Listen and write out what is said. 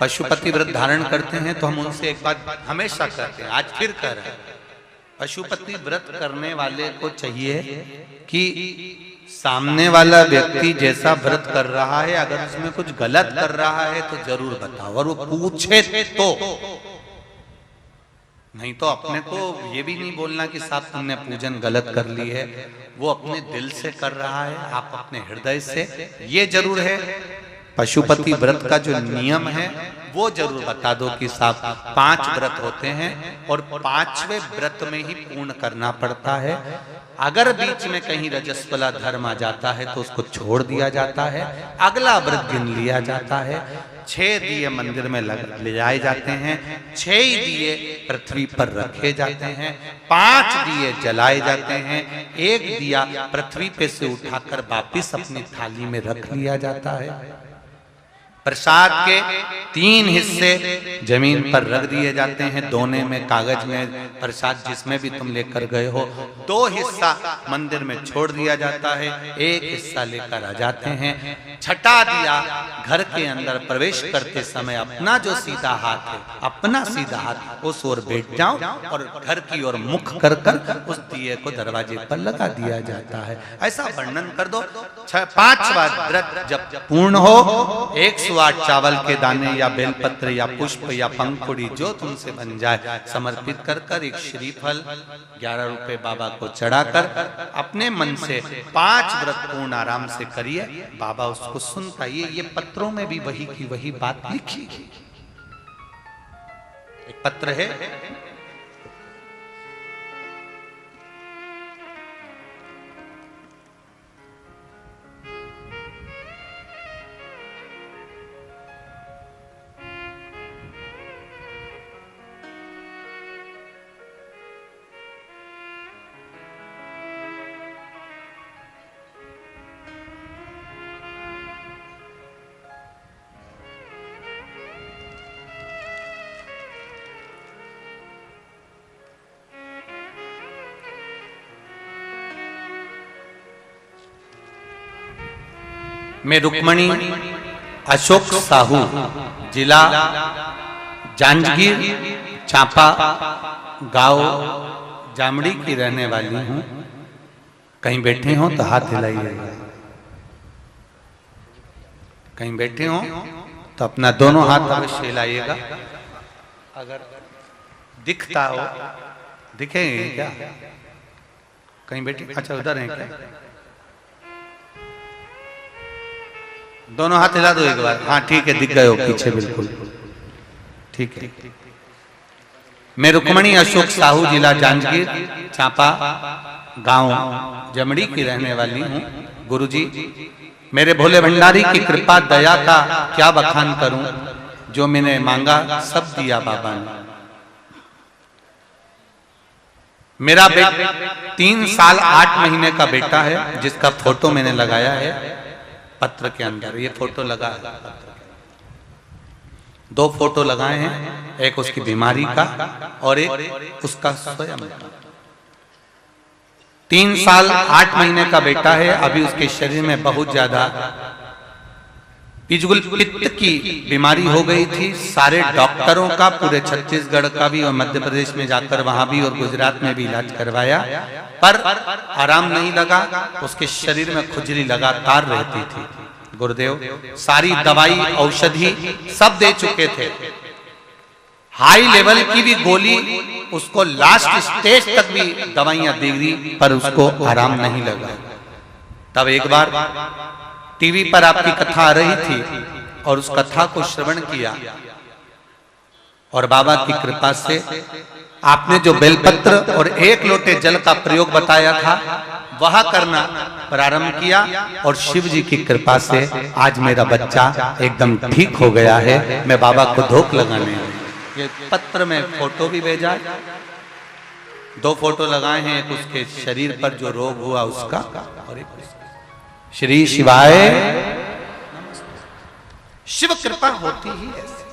पशुपति व्रत धारण करते हैं तो हम उनसे एक बात हमेशा कहते हैं, आज फिर कह रहे हैं, पशुपति व्रत करने वाले को चाहिए कि सामने वाला व्यक्ति जैसा व्रत कर रहा है, अगर उसमें कुछ गलत कर रहा है तो जरूर बताओ, और वो पूछे तो, नहीं तो अपने को ये भी नहीं बोलना कि साहब तुमने पूजन गलत कर ली है। वो अपने दिल से कर रहा है, आप अपने हृदय से। ये जरूर है पशुपति व्रत का जो नियम है वो जरूर बता दो कि साहब 5 व्रत होते हैं और 5वें व्रत में ही पूर्ण करना पड़ता है। अगर बीच में कहीं रजस्वला धर्म आ जाता है तो उसको छोड़ दिया जाता है, अगला व्रत गिन लिया जाता है। 6 दिए मंदिर में ले जाए जाते हैं, 6 दिए पृथ्वी पर रखे जाते हैं, 5 दिए जलाए जाते हैं, 1 दिया पृथ्वी पे से उठाकर वापिस अपनी थाली में रख लिया जाता है। प्रसाद के 3 हिस्से जमीन पर रख दिए जाते हैं, दोने में कागज में प्रसाद जिसमें भी तुम लेकर गए हो, 2 हिस्सा मंदिर में छोड़ दिया जाता है, 1 हिस्सा लेकर आ जाते हैं। छठा दिया घर के अंदर प्रवेश करते समय अपना जो सीधा हाथ है, अपना सीधा हाथ उस ओर बैठ जाओ और घर की ओर मुख कर कर उस दिए को दरवाजे पर लगा दिया जाता है। ऐसा वर्णन कर दो। 5वां व्रत जब पूर्ण हो, 108 चावल के दाने या बेलपत्र या पुष्प या पंखुड़ी जो तुमसे बन जाए समर्पित कर कर एक श्रीफल 11 रुपए बाबा को चढ़ाकर अपने मन से 5 व्रत पूर्ण आराम से करिए। बाबा उसको सुनता। ये पत्रों में भी वही की वही बात लिखी। एक पत्र है, मैं रुक्मणी अशोक साहू, जिला जांजगीर चांपा गांव जामड़ी की रहने वाली हूँ। कहीं बैठे हो तो हाथ हिलाइए, कहीं बैठे हो तो अपना दोनों हाथ अवश्य हिलाइएगा। अगर दिखता हो, दिखेंगे क्या? कहीं बैठे, अच्छा उधर है क्या? दोनों हाथ हिला दो एक बार। हाँ ठीक है, दिख गए हो पीछे, बिल्कुल ठीक है। मैं रुक्मणी अशोक साहू, जिला जांजगीर चांपा गांव जमड़ी की रहने वाली हूँ। गुरुजी, मेरे भोले भंडारी की कृपा दया का क्या बखान करूं, जो मैंने मांगा सब दिया बाबा ने। मेरा बेटा 3 साल 8 महीने का बेटा है, जिसका फोटो मैंने लगाया है पत्र के अंदर। ये फोटो लगा है, 2 फोटो लगाए हैं, एक उसकी बीमारी का और एक उसका स्वयं का। 3 साल 8 महीने का बेटा है। अभी उसके शरीर में बहुत ज्यादा पिजुल पित्त की बीमारी हो गई थी। सारे डॉक्टरों का, पूरे छत्तीसगढ़ का भी और मध्य प्रदेश में जाकर वहां भी और गुजरात में भी इलाज करवाया, पर आराम नहीं लगा। उसके शरीर में खुजली लगातार रहती थी। गुरुदेव सारी दवाई औषधि सब दे चुके थे, हाई लेवल की भी गोली उसको लास्ट स्टेज तक भी दवाइयां दे दी, पर उसको आराम नहीं लगा। तब एक बार टीवी पर आपकी कथा आ रही थी और उस कथा को श्रवण किया और बाबा की कृपा से आपने जो बेलपत्र और 1 लोटे जल का प्रयोग बताया था वह करना प्रारंभ किया और शिव जी की कृपा से आज मेरा बच्चा एकदम ठीक हो गया है। मैं बाबा को धोख लगाने, ये पत्र में फोटो भी भेजा, 2 फोटो लगाए हैं, एक उसके शरीर पर जो रोग हुआ उसका और एक श्री शिवाय। शिव कृपा होती ही ऐसी।